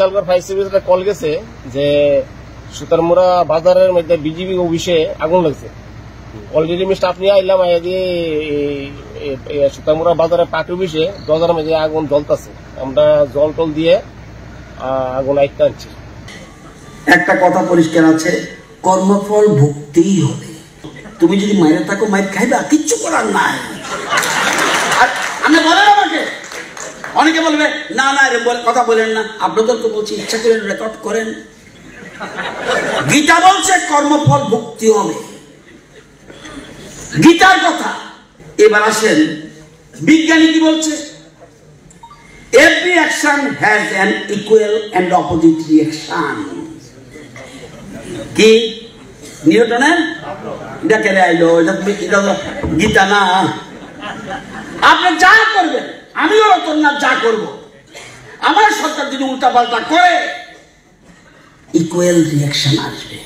Bishalgarh fire service একটা call গেছে যে সুতারমুড়া বাজারের মধ্যে বিজিবি অফিসে আগুন লাগছে। অলরেডি আমি স্টাফ নিয়ে আইলাম, আইয়া দিয়ে সুতারমুড়া বাজারের পার্টি অফিসে দরজার মধ্যে আগুন জ্বলতেছে। আমরা জল টল দিয়ে আগুন আইতে আনছি। একটা কথা পরিষ্কার আছে, কর্মফল ভুগতেই হবে। তুমি যদি মায়ের থাকো মায়ের খাইবা, কিচ্ছু করার নাই। আপনি বলেন আমাকে, অনেকে বলবে না না রে কথা বলেন না, আপনাদের তো বলছি ইচ্ছা করেন রেকর্ড করেন। গীতা বলছে কর্মফল ভুগতে হবে, গীতার কথা। এবার আসেন বিজ্ঞানী কি বলছে, every action has an equal and opposite reaction। কি নিউটনের এটা কেন আইলো? এটা গীতা না। আপনি যা করবেন, আমিও রতন না যা করব, আমার সরকার যদি উল্টা পাল্টা করে ইকুয়াল রিয়াকশন আসবে।